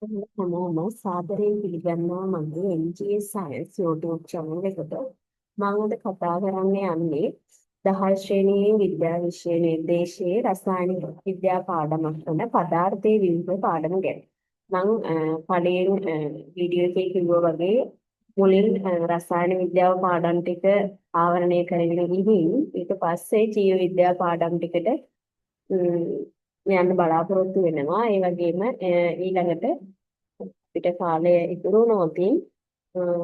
හැමෝම සාදරයෙන් පිළිගන්නවා මගේ MGS Science YouTube channel එකට. මම අද කතා කරන්න යන්නේ 10 ශ්‍රේණියේ විද්‍යා විෂය නිර්දේශයේ රසායනික විද්‍යා පාඩමක් වන පදාර්ථයේ විභව පාඩම ගැන. කලින් වීඩියෝ එකේ කිව්වා වගේ මුලින් රසායන විද්‍යාව පාඩම් ටික ආවරණය කරගෙන ගිහින් ඊට පස්සේ ජීව විද්‍යා පාඩම් ටිකට යන්න බලාපොරොත්තු වෙනවා. ඒ වගේම ඊළඟට අපිට කාලය ඉතුරු නොතින්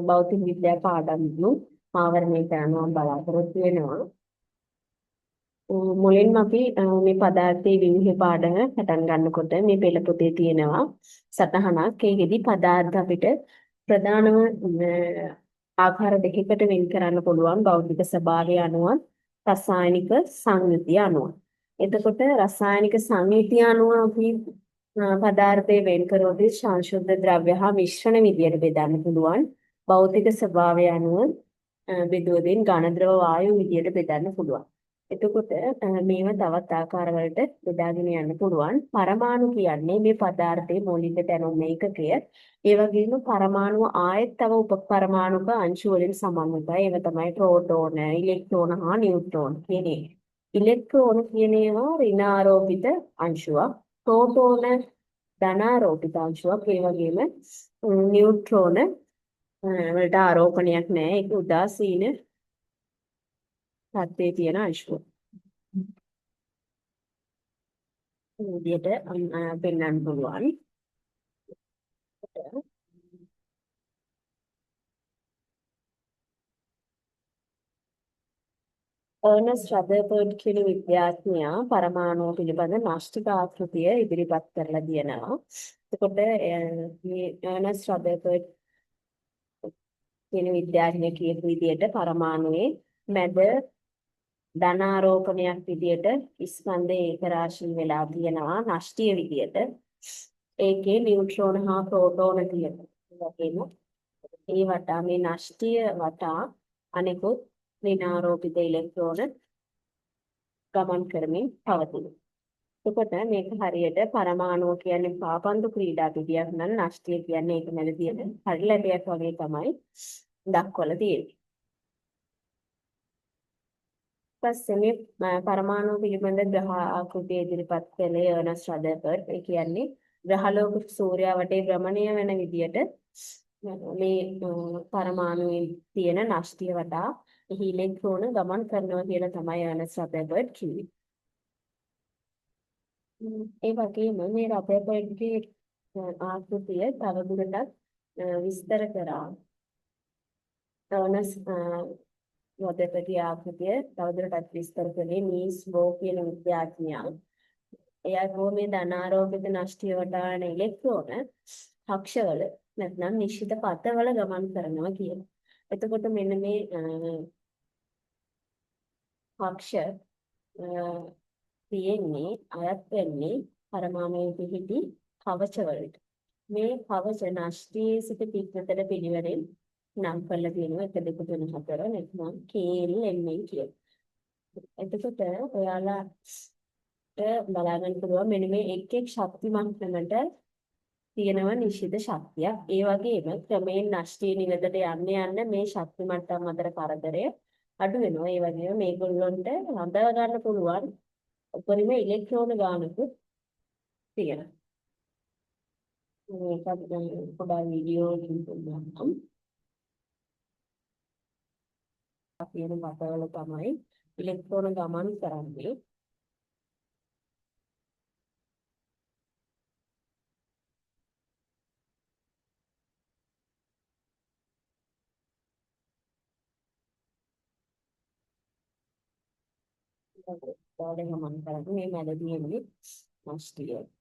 භෞතික විද්‍යා පාඩම්නු ආවරණය කරනවා බලාපොරොත්තු වෙනවා. මුලින්ම අපි මේ පදාර්ථයේ විවිධ පාඩම පටන් ගන්නකොට මේ පෙළ පොතේ තියෙනවා සටහනක්. ඒකෙදි පදාර්ථ අපිට ප්‍රධානම ආකාර දෙකකට වෙන් කරන්න පුළුවන් භෞතික ස්වභාවය අනුව රසායනික සංයුතිය අනුව. එතකොට රසායනික සංයුතිය අනුව අපි පදාර්ථයේ වෙන් කරොත් සංශුද්ධ ද්‍රව්‍ය හා මිශ්‍රණ විදියට බෙදන්න පුළුවන්. භෞතික ස්වභාවය අනුව බෙදුවදින් ඝන ද්‍රව වායු විදියට බෙදන්න පුළුවන්. එතකොට මේව තවත් ආකාරවලට බෙදාගෙන යන්න පුළුවන්. පරමාණු කියන්නේ මේ පදාර්ථයේ මූලික දැනුම් ඒකකය. ඒ වගේම පරමාණුව ආයෙත් තව උපපරමාණුක අංශු වලින් සමන්විතයි. ඒව තමයි ප්‍රෝටෝන, ඉලෙක්ට්‍රෝන හා නියුට්‍රෝන කියන ඒවා. ඉලෙක්ට්‍රෝන කියන ඒවා ඍණාරෝපිත අංශුවක්. ප්‍රෝටෝන ධනාරෝපිත අංශුවක්. ඒ වගේම නියුට්‍රෝන වලට ආරෝපණයක් නැහැ. ඒක උදාසීන තත්ත්වයේ තියෙන අංශුව. විදියට පෙන්වන්න පුළුවන්. අර්නස්ට් රදර්ෆර්ඩ් කියන විද්‍යාඥයා පරමාණු පිළිබඳ නාස්තික ආකෘතිය ඉදිරිපත් කරලා තියෙනවා. එතකොට මේ අර්නස්ට් රදර්ෆර්ඩ් කියන විද්‍යාඥයා කියපු විදිහට පරමාණුවේ මැද ධනාරෝපණයක් විදියට ස්කන්ධ ඒක රාශී වෙලා තියෙනවා නෂ්ටිය විදියට. ඒකේ නියුට්‍රෝන හා ප්‍රෝටෝන තියෙනවා. ඒ වටා මේ නෂ්ටිය වටා අනෙකුත් ඍණාරෝපිත ඉලෙක්ට්‍රෝන ගමන් කරමින් පවතිනවා. එතකොට මේක හරියට පරමාණුව කියන්නේ පාපන්දු ක්‍රීඩා පිටියක් නම් නෂ්ටිය කියන්නේ ඒක මැද තියෙන පරිලැබයක් වගේ තමයි දක්වලා තියෙන්නේ. පස්සේ මේ පරමාණු පිළිබඳ ග්‍රහ ආකෘතිය ඉදිරිපත් කළේ අර්නස්ට් රදර්ෆර්ඩ්. ඒ කියන්නේ ග්‍රහලෝක සූර්යයා වටේ භ්‍රමණය වෙන විදියට මේ පරමාණුවේ තියෙන නෂ්ටිය වටා එහි ඉලෙක්ට්‍රෝන ගමන් කරනවා කියලා තමයි අර්නස්ට් රදර්ෆර්ඩ් කිව්වේ. ඒ වගේම මේ රදර්ෆර්ඩ්ගේ ආකෘතිය තවදුරටත් විස්තර කරා. අර්නස්ට් රදර්ෆර්ඩ්ගේ ආකෘතිය තවදුරටත් විස්තර කළේ නීල්ස් බෝ කියන විද්‍යාඥයා. එයා මේ ධනාරෝපිත නෂ්ටිය වටාන ඉලෙක්ට්‍රෝන කක්ෂවල නැත්නම් නිශ්චිත පථවල ගමන් කරනවා කියලා. එතකොට මෙන්න මේ කක්ෂ තියෙන්නේ අයත් වෙන්නේ පරමාණුයේ පිහිටි කවච වලට. මේ කවච නෂ්ටියේ සිට පිටතට පිළිවෙලින් නම් කරලා තියෙනවා 1 2 3 4 නැත්නම් KLMN කියලා. එතකොට ඔයාලා බලා ගන්න පුළුවන් මෙන්න මේ එක් එක් ශක්ති මට්ටමකට තියෙනවා නිශ්චිත ශක්තියක්. ඒ වගේම ක්‍රමයෙන් නෂ්ටිය නිවැරදිට යන්න මේ ශක්ති මට්ටම් අතර කරදරය අඩු වෙනවා. ඒ වගේම මේගොල්ලන්ට හඳා ගන්න පුළුවන් උපරිම ඉලෙක්ට්‍රෝන ගානකුත් තියෙනවා. මේකත් පොඩා වීඩියෝ එකකින් බලන්න. අපේ පතවල තමයි ඉලෙක්ට්‍රෝන ගමන් කරන්නේ. ගමන් කරන්නේ මේ මැද තියෙන්නේ නෂ්ටිය. ඒකට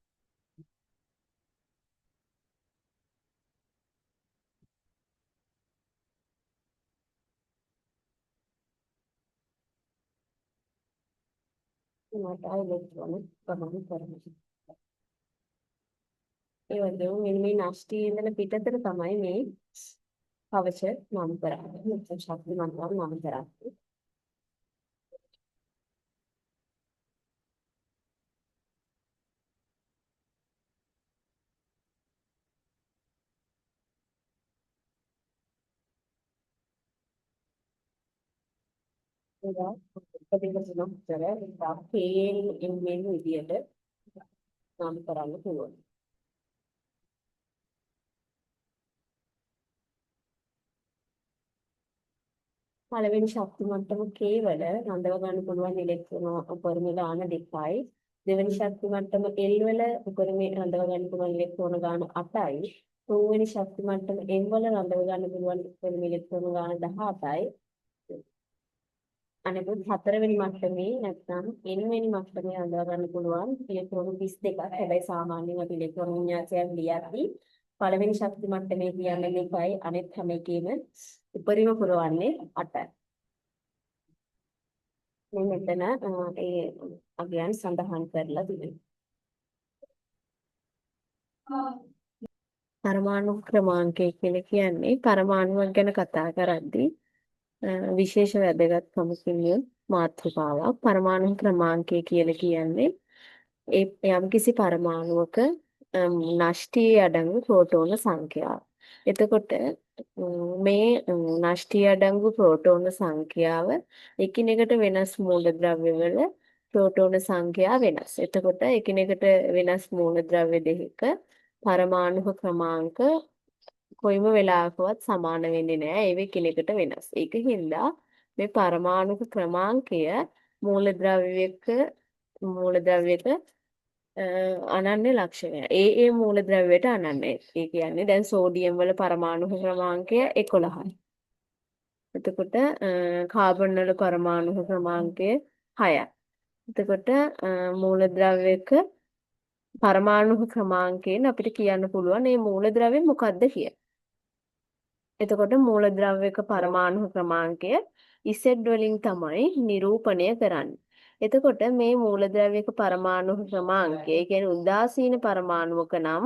ඉලෙක්ට්‍රෝන ගමන් කරනවා. ඒ වගේම මෙන්න මේ නෂ්ටියේ ඉඳලා පිටතට තමයි මේ කවච නම් කරන්නේ. නැත්නම් ශක්ති මට්ටම් නම් කරන්නේ. ඒවා උපදින සුළුතර ඒවා KLMN විදියට නම් කරන්න පුළුවන්. පළවෙනි ශක්ති මට්ටම K වල රඳව ගන්න පුළුවන් ඉලෙක්ට්‍රෝන උපරිම ගාන 2යි. දෙවෙනි ශක්ති මට්ටම L වල උපරිම රඳව ගන්න පුළුවන් ඉලෙක්ට්‍රෝන ගාන 8යි. තුන්වෙනි ශක්ති මට්ටම M වල රඳව ගන්න පුළුවන් උපරිම ඉලෙක්ට්‍රෝන ගාන 18යි. අනිකුත් හතරවෙනි මට්ටමේ නැත්නම් n වෙනි මට්ටමේ අඳවා ගන්න පුළුවන් ඉලෙක්ට්‍රෝන 32ක්. හැබැයි සාමාන්‍යයෙන් අපි ඉලෙක්ට්‍රෝන වින්‍යාසයක් ලියද්දී පළවෙනි ශක්ති මට්ටමේ කියන්නේ 2යි අනෙත් හැම එකේම උපරිම පුරවන්නේ 8යි. මේ මෙතන ඒ අගයන් සඳහන් කරලා තිබෙනවා. පරමාණු ක්‍රමාංකය කියලා කියන්නේ පරමාණුවක් ගැන කතා කරද්දී විශේෂ වැදගත්කමකින් මාතෘකාවක්. පරමාණු ක්‍රමාංකය කියලා කියන්නේ ඒ යම්කිසි පරමාණුවක නෂ්ටීය අඩංගු ප්‍රෝටෝන සංඛ්‍යාව. එතකොට මේ නෂ්ටීය අඩංගු ප්‍රෝටෝන සංඛ්‍යාව එකිනෙකට වෙනස් මූලද්‍රව්‍යවල ප්‍රෝටෝන සංඛ්‍යාව වෙනස්. එතකොට එකිනෙකට වෙනස් මූලද්‍රව්‍ය දෙකක පරමාණු ක්‍රමාංක කොයිම වෙලාවකවත් සමාන වෙන්නේ නැහැ. ඒව එකිනෙකට වෙනස්. ඒකින්ද මේ පරමාණු ක්‍රමාංකය මූලද්‍රව්‍යයක අනන්‍ය ලක්ෂණය. ඒ මූලද්‍රව්‍යයට අනන්‍ය. ඒ කියන්නේ දැන් සෝඩියම් වල පරමාණු ක්‍රමාංකය 11යි. එතකොට කාබන් වල පරමාණු ක්‍රමාංකය 6යි. එතකොට මූලද්‍රව්‍යයක පරමාණු ක්‍රමාංකයෙන් අපිට කියන්න පුළුවන් මේ මූලද්‍රව්‍ය මොකක්ද කියලා. එතකොට මූලද්‍රව්‍යක පරමාණු ක්‍රමාංකය Z වලින් තමයි නිරූපණය කරන්නේ. එතකොට මේ මූලද්‍රව්‍යක පරමාණු ක්‍රමාංකය කියන්නේ උදාසීන පරමාණුවක නම්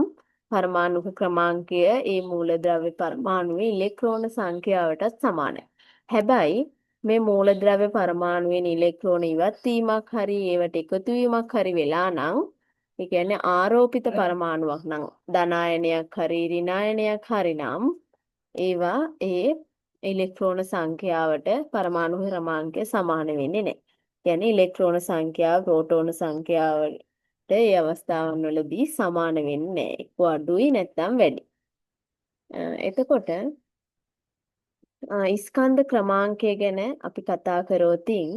පරමාණු ක්‍රමාංකය ඒ මූලද්‍රව්‍ය පරමාණුවේ ඉලෙක්ට්‍රෝන සංඛ්‍යාවටත් සමානයි. හැබැයි මේ මූලද්‍රව්‍ය පරමාණුවෙන් ඉලෙක්ට්‍රෝන ඉවත් වීමක් හරි ඒවට එකතු වීමක් හරි වෙලා නම් ඒ කියන්නේ ආරෝපිත පරමාණුවක් නම් ධනායනයක් හරි ඍණායනයක් හරි නම් ඒවා ඒ ඉලෙක්ට්‍රෝන සංඛ්‍යාවට පරමාණු ක්‍රමාංකය සමාන වෙන්නේ නැහැ. කියන්නේ ඉලෙක්ට්‍රෝන සංඛ්‍යාව ප්‍රෝටෝන සංඛ්‍යාවට ඒ අවස්ථාවන් වලදී සමාන වෙන්නේ නැහැ. එක්ක අඩුයි නැත්නම් වැඩි. එතකොට ස්කන්ධ ක්‍රමාංකය ගැන අපි කතා කරොතින්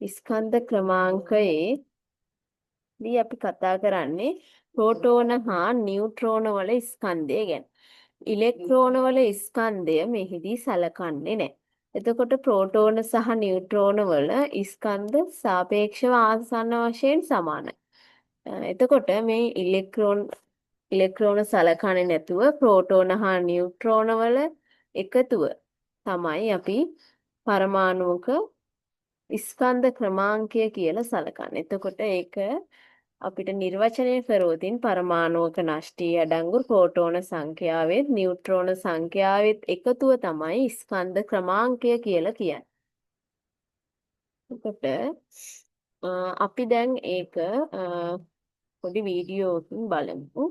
ස්කන්ධ ක්‍රමාංකයේ දී අපි කතා කරන්නේ ප්‍රෝටෝන හා නියුට්‍රෝන වල ස්කන්ධය ගැන. ඉලෙක්ට්‍රෝන වල ස්කන්ධය මෙහිදී සලකන්නේ නැහැ. එතකොට ප්‍රෝටෝන සහ නියුට්‍රෝන වල ස්කන්ධ සාපේක්ෂව ආසන්න වශයෙන් සමානයි. එතකොට මේ ඉලෙක්ට්‍රෝන සලකන්නේ නැතුව ප්‍රෝටෝන හා නියුට්‍රෝන වල එකතුව තමයි අපි පරමාණුක ස්කන්ධ ක්‍රමාංකය කියලා සලකන්නේ. එතකොට ඒක අපිට නිර්වචනය කරවතින් පරමාණුක නෂ්ටීය අඩංගු ප්‍රෝටෝන සංඛ්‍යාවෙත් නියුට්‍රෝන සංඛ්‍යාවෙත් එකතුව තමයි ස්කන්ධ ක්‍රමාංකය කියලා කියන්නේ. එතකොට අපි දැන් ඒක පොඩි වීඩියෝකින් බලමු.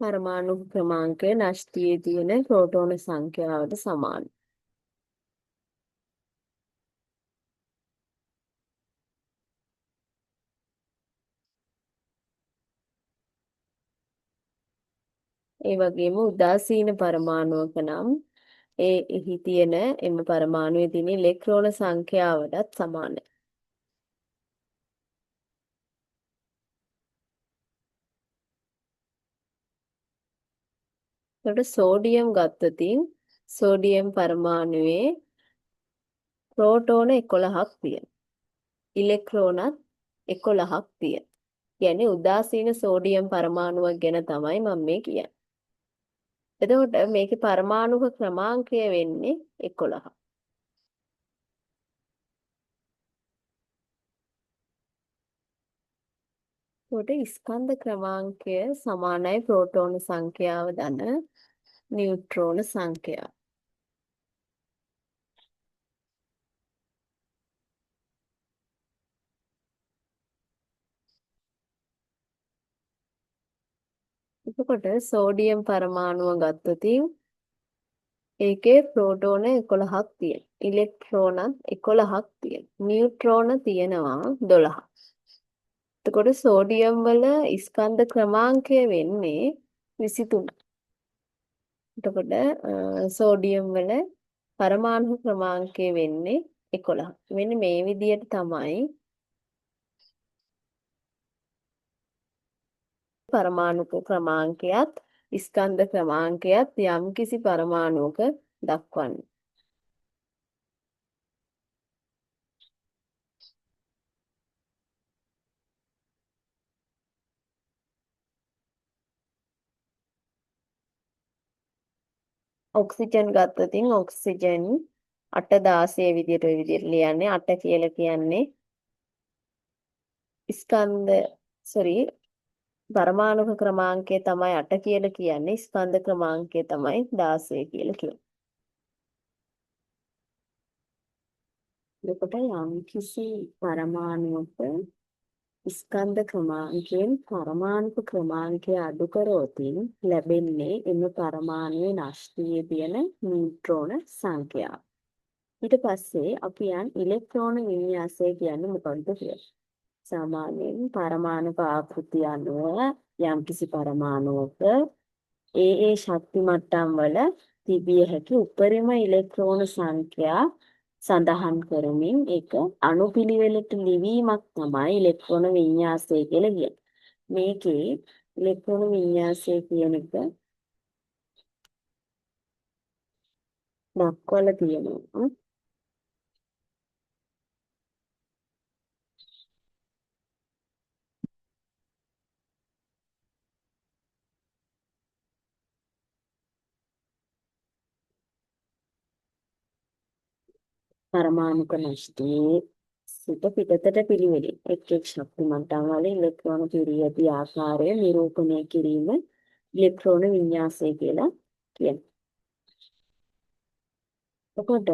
පරමාණු ක්‍රමාංකය නෂ්ටීයේ තියෙන ප්‍රෝටෝන සංඛ්‍යාවට සමානයි. ඒ වගේම උදාසීන පරමාණුවක නම් එහි තියෙන එම පරමාණුවේ තියෙන ඉලෙක්ට්‍රෝන සංඛ්‍යාවටත් සමානයි. එතකොට සෝඩියම් ගත්තොතින් සෝඩියම් පරමාණුවේ ප්‍රෝටෝන 11ක් තියෙනවා. ඉලෙක්ට්‍රෝනත් 11ක් තියෙනවා. කියන්නේ උදාසීන සෝඩියම් පරමාණුවක් ගැන තමයි මම මේ කියන්නේ. එතකොට මේකේ පරමාණුක ක්‍රමාංකය වෙන්නේ 11. එතකොට ස්කන්ධ ක්‍රමාංකය සමානයි ප්‍රෝටෝන සංඛ්‍යාව ධන නියුට්‍රෝන සංඛ්‍යාව. එතකොට සෝඩියම් පරමාණුව ගත්තොතින් ඒකේ ප්‍රෝටෝන 11ක් තියෙනවා. ඉලෙක්ට්‍රෝන 11ක් තියෙනවා. නියුට්‍රෝන තියෙනවා 12ක්. එතකොට සෝඩියම් වල ස්කන්ධ ක්‍රමාංකය වෙන්නේ 23. එතකොට සෝඩියම් වල පරමාණු ක්‍රමාංකය වෙන්නේ 11. මෙන්න මේ විදිහට තමයි පරමාණු ක්‍රමාංකයත් ස්කන්ධ ක්‍රමාංකයත් යම්කිසි පරමාණුක දක්වන්නේ. ඔක්සිජන් ගත්තොතින් ඔක්සිජන් 8 16 විදියට ඔය විදියට ලියන්නේ 8 කියලා කියන්නේ ස්කන්ධ පරමාණු ක්‍රමාංකය තමයි 8 කියලා කියන්නේ ස්කන්ධ ක්‍රමාංකය තමයි 16 කියලා කියන්නේ. එතකොට යම්කිසි පරමාණුක ස්කන්ධ ක්‍රමාංකයෙන් පරමාණු ක්‍රමාංකය අඩු කරොතින් ලැබෙන්නේ එම පරමාණුවේ නෂ්ටියේ තියෙන නියුට්‍රෝන සංඛ්‍යාව. ඊට පස්සේ අපි ඉලෙක්ට්‍රෝන වින්‍යාසය කියන්නේ මොකක්ද කියලා. සාමාන්‍යයෙන් පරමාණු ආකෘතිය අනුව යම්කිසි පරමාණුවක ඒ ශක්ති මට්ටම් වල තිබිය හැකි උපරිම ඉලෙක්ට්‍රෝන සංඛ්‍යා සඳහන් කරමින් ඒක අණුපිළිවෙලට ලිවීමක් තමයි ඉලෙක්ට්‍රෝන වින්‍යාසය කියලා කියන්නේ. මේකේ ඉලෙක්ට්‍රෝන වින්‍යාසය කියන එක දක්වලා තියෙනවා. පරමාණුක නෂ්ටයේ සිට පිටතට පිළිවෙලින් එක් ශක්ති මට්ටම් වල ඉලෙක්ට්‍රෝන පිරී ඇති ආකාරය නිරූපණය කිරීම ඉලෙක්ට්‍රෝන වින්‍යාසය කියලා කියනවා. එතකොට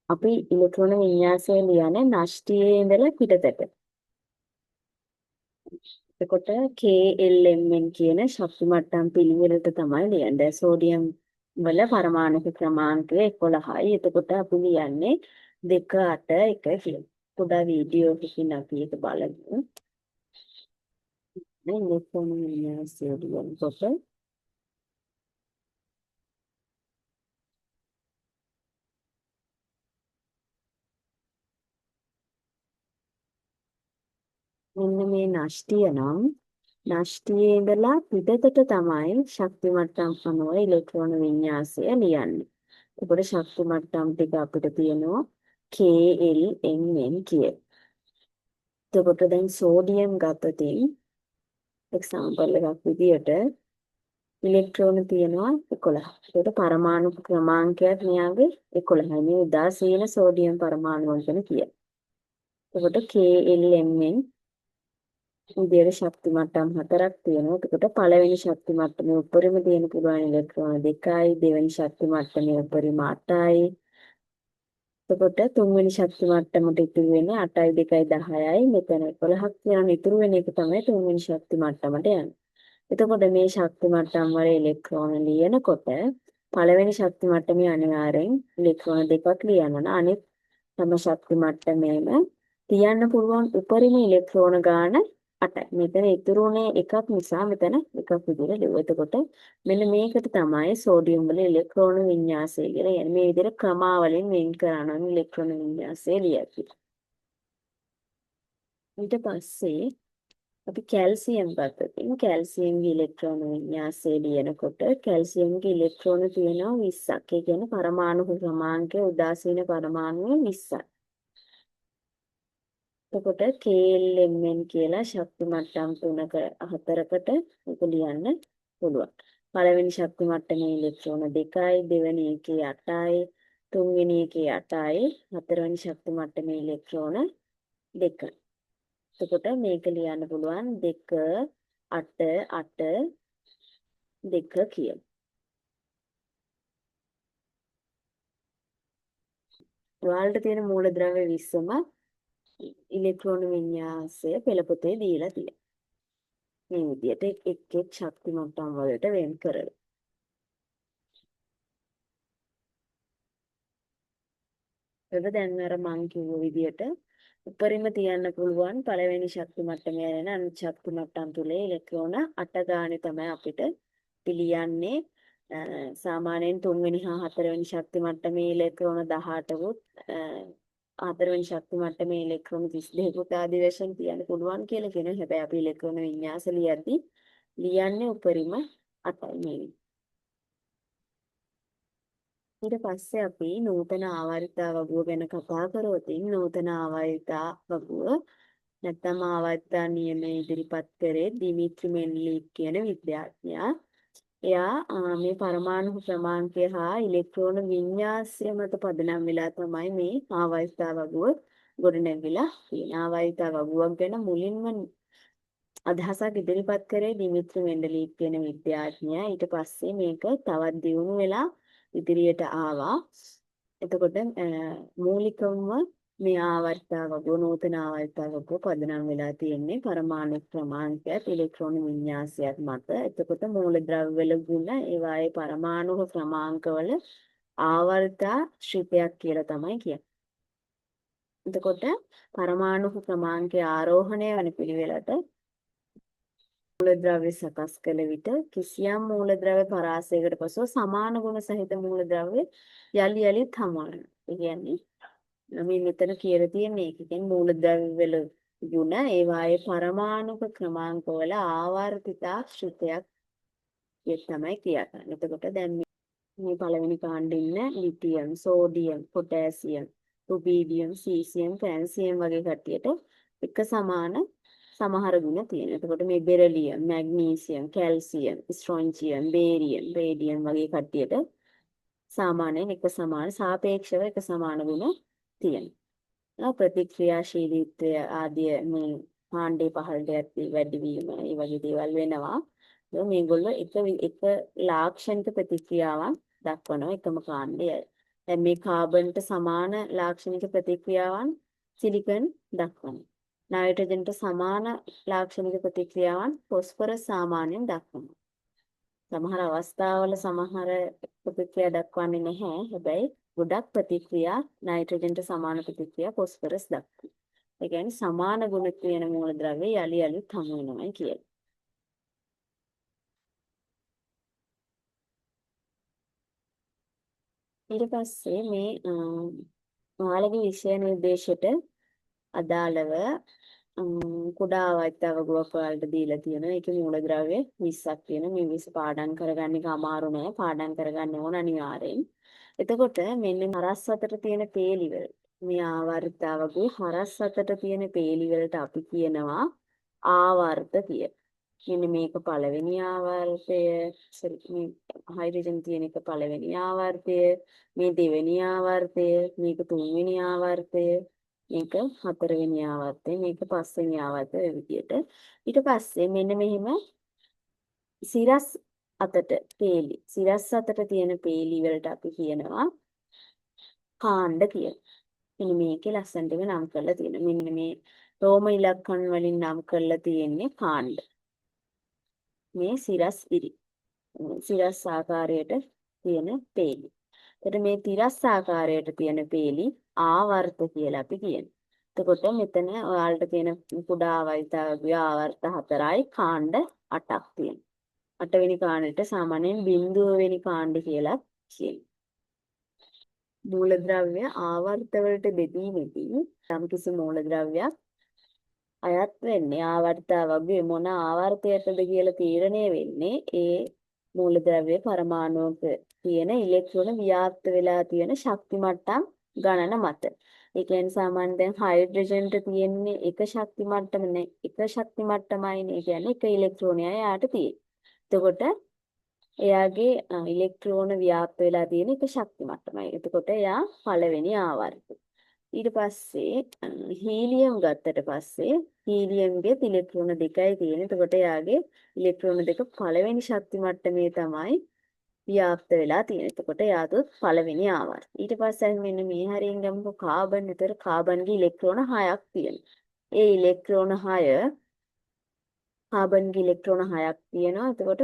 අපි ඉලෙක්ට්‍රෝන වින්‍යාසය ලියන්නේ නෂ්ටියේ ඉඳලා පිටතට. එතකොට KLMN කියන ශක්ති මට්ටම් පිළිවෙලට තමයි ලියන්නේ. සෝඩියම් වල පරමාණු ක්‍රමාංකය 11යි. එතකොට අපි ලියන්නේ 2 8 1 කියලා. පොඩා වීඩියෝ එකකින් අපි ඒක බලමු. මේ ඉලෙක්ට්‍රෝන වින්‍යාසය ලියනකොට මෙන්න මේ නෂ්ටිය නම් නෂ්ටියේ ඉඳලා පිටතට තමයි ශක්ති මට්ටම් අනුව ඉලෙක්ට්‍රෝන වින්‍යාසය ලියන්නේ. එතකොට ශක්ති මට්ටම් ටික අපිට තියෙනවා KLMN කිය. එතකොට දැන් සෝඩියම් ගත්තොතින් එක්සැම්පල් එකක් විදියට ඉලෙක්ට්‍රෝන තියෙනවා 11. එතකොට පරමාණු ක්‍රමාංකයක් මෙයාගේ 11යි. මේ උදාසීන සෝඩියම් පරමාණු වලට කියයි. එතකොට KLMN විදියට ශක්ති මට්ටම් 4ක් තියෙනවා. එතකොට පළවෙනි ශක්ති මට්ටමේ උඩරිම තියෙන පුළුවන් ඉලෙක්ට්‍රෝන 2යි, දෙවෙනි ශක්ති මට්ටමේ උඩරිම 8යි. එතකොට තුන්වෙනි ශක්ති මට්ටමට ඉතුරු වෙන්නේ 8යි 2යි 10යි. මෙතන 11ක් තියෙන ඉතුරු වෙන එක තමයි තුන්වෙනි ශක්ති මට්ටමට යන්නේ. එතකොට මේ ශක්ති මට්ටම් වල ඉලෙක්ට්‍රෝන ලියනකොට පළවෙනි ශක්ති මට්ටමේ අනිවාර්යෙන් ඉලෙක්ට්‍රෝන 2ක් ලියනවා. අනිත් තම ශක්ති මට්ටමේම තියන්න පුළුවන් උපරිම ඉලෙක්ට්‍රෝන ගාන 8යි. මෙතන ඉතුරුනේ එකක් නිසා මෙතන එකක් විදිහට ලියුවා. එතකොට මෙන්න මේකට තමයි සෝඩියම් වල ඉලෙක්ට්‍රෝන වින්‍යාසය කියලා කියන්නේ. මේ විදිහට ක්‍රමාවලින් වෙන් කරනවා ඉලෙක්ට්‍රෝන වින්‍යාසය ලියද්දි. ඊට පස්සේ අපි කැල්සියම් ගත්තොත් කැල්සියම්ගේ ඉලෙක්ට්‍රෝන වින්‍යාසය ලියනකොට කැල්සියම්ගේ ඉලෙක්ට්‍රෝන තියෙනවා 20ක්. ඒ කියන්නේ පරමාණු ක්‍රමාංකය උදාසීන පරමාණු 20ක්. එතකොට KLMN කියලා ශක්ති මට්ටම් 3ක 4කට ඒක ලියන්න පුළුවන්. පළවෙනි ශක්ති මට්ටමේ ඉලෙක්ට්‍රෝන 2යි, දෙවෙනි එකේ 8යි, තුන්වෙනි එකේ 8යි, හතරවෙනි ශක්ති මට්ටමේ ඉලෙක්ට්‍රෝන 2යි. එතකොට මේක ලියන්න පුළුවන් 2 8 8 2 කියලා. ඔයාලට තියෙන මූලද්‍රව්‍ය 20ම ඉලෙක්ට්‍රෝන වින්‍යාසය පෙළපොතේ දීලා තියෙනවා. මේ විදිහට එක් ශක්ති මට්ටම් වලට වෙන් කරලා. ඒක දැන් අර මං කිව්ව විදිහට උපරිම තියන්න පුළුවන් පළවෙනි ශක්ති මට්ටමේ යන අනිත් ශක්ති මට්ටම් තුලේ ඉලෙක්ට්‍රෝන 8 ගානේ තමයි අපිට පිළියන්නේ. සාමාන්‍යයෙන් 3 වෙනි හා 4 වෙනි ශක්ති මට්ටමේ ඉලෙක්ට්‍රෝන 18කුත් හතරවෙනි ශක්ති මට්ටමේ ඉලෙක්ට්‍රෝන 32කුත් ආදී වශයෙන් තියන්න පුළුවන් කියලා කියනවා. හැබැයි අපි ඉලෙක්ට්‍රෝන වින්‍යාස ලියද්දී ලියන්නේ උපරිම 8යි මේ. ඊට පස්සේ අපි නූතන ආවර්තිතා වගුව ගැන කතා කරොත් නූතන ආවර්තිතා වගුව නැත්නම් ආවර්තිතා නියමය ඉදිරිපත් කරේ දිමිත්‍රි මෙන්ඩලීව් කියන විද්‍යාඥයා. එයා මේ පරමාණු ක්‍රමාංකය හා ඉලෙක්ට්‍රෝන වින්‍යාසය මත පදනම් වෙලා තමයි මේ ආවර්තිතා වගුව ගොඩනැගිලා තියෙන්නේ. ආවර්තිතා වගුවක් ගැන මුලින්ම අදහසක් ඉදිරිපත් කරේ දිමිත්‍රි මෙන්ඩලීව් කියන විද්‍යාඥයා. ඊට පස්සේ මේක තවත් දියුණු වෙලා ඉදිරියට ආවා. එතකොට මූලිකවම මේ ආවර්තිතා වගුව නූතන ආවර්තිතා වගුව පදනම් වෙලා තියෙන්නේ පරමාණු ක්‍රමාංකයත් ඉලෙක්ට්‍රෝන වින්‍යාසයත් මත. එතකොට මූලද්‍රව්‍ය වල ගුණ ඒවායේ පරමාණු ක්‍රමාංකවල ආවර්තිතා ශ්‍රිතයක් කියලා තමයි කියන්නේ. එතකොට පරමාණු ක්‍රමාංකයේ ආරෝහණය වෙන පිළිවෙලට මූලද්‍රව්‍ය සකස් කළ විට කිසියම් මූලද්‍රව්‍ය පරාසයකට පසුව සමාන ගුණ සහිත මූලද්‍රව්‍ය යලි යලිත් හමු වෙනවා. ඒ කියන්නේ මේ මෙතන කියලා තියෙන්නේ ඒක කියන්නේ මූලද්‍රව්‍ය වල ගුණ ඒවායේ පරමාණුක ක්‍රමාංකවල ආවර්තිතා ශ්‍රිතයක් තමයි කියන්න. එතකොට දැන් මේ පළවෙනි කාණ්ඩේ ඉන්න ලිතියම්, සෝඩියම්, පොටෑසියම්, රුබීඩියම්, සීසියම්, ෆ්‍රැන්සියම් වගේ කට්ටියට එක සමාන සමහර ගුණ තියෙනවා. එතකොට මේ බෙරිලියම්, මැග්නීසියම්, කැල්සියම්, ස්ට්‍රොන්චියම්, බේරියම්, රේඩියම් වගේ කට්ටියට සාමාන්‍යයෙන් එක සමාන සාපේක්ෂව එක සමාන ගුණ තියෙනවා. ප්‍රතික්‍රියාශීලීත්වය ආදී මේ කාණ්ඩේ පහළට යද්දී වැඩි වීම මේ වගේ දේවල් වෙනවා. මේගොල්ලෝ එක ලාක්ෂණික ප්‍රතික්‍රියාවක් දක්වනවා එකම කාණ්ඩයයි. දැන් මේ කාබන්ට සමාන ලාක්ෂණික ප්‍රතික්‍රියාවන් සිලිකන් දක්වනවා. නයිට්‍රජන්ට සමාන ලාක්ෂණික ප්‍රතික්‍රියාවන් ෆොස්ෆරස් සාමාන්‍යයෙන් දක්වනවා. සමහර අවස්ථාවල සමහර ප්‍රතික්‍රියා දක්වන්නේ නැහැ. හැබැයි ගොඩක් ප්‍රතික්‍රියා නයිට්‍රජන්ට සමාන ප්‍රතික්‍රියා ෆොස්ෆරස් දක්වනවා. ඒ කියන්නේ සමාන ගුණ තියෙන මූලද්‍රව්‍ය යලි යලිත් හමු වෙනවා කියලා. ඊට පස්සේ මේ ඔයාලගේ විෂය නිර්දේශයට අදාළව කුඩා ආවර්තිතා වගුවක් ඔයාලට දීලා තියෙනවා. ඒකේ මූලද්‍රව්‍ය 20ක් තියෙනවා. මේ 20 පාඩම් කරගන්න එක අමාරු නෑ. පාඩම් කරගන්න ඕන අනිවාර්යෙන්. එතකොට මෙන්න හරස් අතට තියෙන පේලිවල මේ ආවර්තිතා වගුවේ හරස් අතට තියෙන පේලිවලට අපි කියනවා ආවර්ත කියලා. මෙන්න මේක පළවෙනි ආවර්තය, මේ හයිඩ්‍රජන් තියෙන එක පළවෙනි ආවර්තය, මේ දෙවෙනි ආවර්තය, මේක තුන්වෙනි ආවර්තය, මේක හතරවෙනි ආවර්තය, මේක පස්වෙනි ආවර්තය ඔය විදියට. ඊට පස්සේ මෙන්න මෙහෙම සිරස් අතට පේලි. සිරස් අතට තියෙන පේලි වලට අපි කියනවා කාණ්ඩ කියලා. මෙන්න මේකේ ලස්සනටම නම් කරලා තියෙනවා. මෙන්න මේ රෝම ඉලක්කම් වලින් නම් කරලා තියෙන්නේ කාණ්ඩ. මේ සිරස් ඉරි. සිරස් ආකාරයට තියෙන පේලි. එතකොට මේ තිරස් ආකාරයට තියෙන පේලි ආවර්ත කියලා අපි කියනවා. එතකොට මෙතන ඔයාලට තියෙන කුඩා ආවර්තය ආවර්ත 4යි කාණ්ඩ 8ක් තියෙනවා. 8 වෙනි කාණ්ඩයට සාමාන්‍යයෙන් බිඳුව වෙනි කාණ්ඩ කියලා කියනවා. මූලද්‍රව්‍ය ආවර්ත වලට බෙදීමේදී යම්කිසි මූලද්‍රව්‍යයක් අයත් වෙන්නේ ආවර්තය වගේ මොන ආවර්තයටද කියලා තීරණය වෙන්නේ ඒ මූලද්‍රව්‍ය පරමාණුක තියෙන ඉලෙක්ට්‍රෝන ව්‍යාප්ත වෙලා තියෙන ශක්ති මට්ටම් ගණන මත. ඒ කියන්නේ සාමාන්‍යයෙන් දැන් හයිඩ්‍රජන්ට තියෙන්නේ එක ශක්ති මට්ටමනේ එක ශක්ති මට්ටමයිනේ. ඒ කියන්නේ එක ඉලෙක්ට්‍රෝනයයි යාට තියෙන්නේ. එතකොට එයාගේ ඉලෙක්ට්‍රෝන ව්‍යාප්ත වෙලා තියෙන එක ශක්ති මට්ටමයි. එතකොට එයා පළවෙනි ආවර්තය. ඊට පස්සේ හීලියම් ගත්තට පස්සේ හීලියම්ගේ ඉලෙක්ට්‍රෝන දෙකයි තියෙන්නේ. එතකොට එයාගේ ඉලෙක්ට්‍රෝන දෙක පළවෙනි ශක්ති මට්ටමේ තමයි ව්‍යාප්ත වෙලා තියෙන්නේ. එතකොට එයාට පළවෙනි ආවර්තය. ඊට පස්සේ මෙන්න මේ හරියෙන් ගමුකෝ කාබන්. විතර කාබන්ගේ ඉලෙක්ට්‍රෝන 6ක් තියෙනවා. ඒ ඉලෙක්ට්‍රෝන 6 කාබන්ගේ ඉලෙක්ට්‍රෝන 6ක් තියෙනවා. එතකොට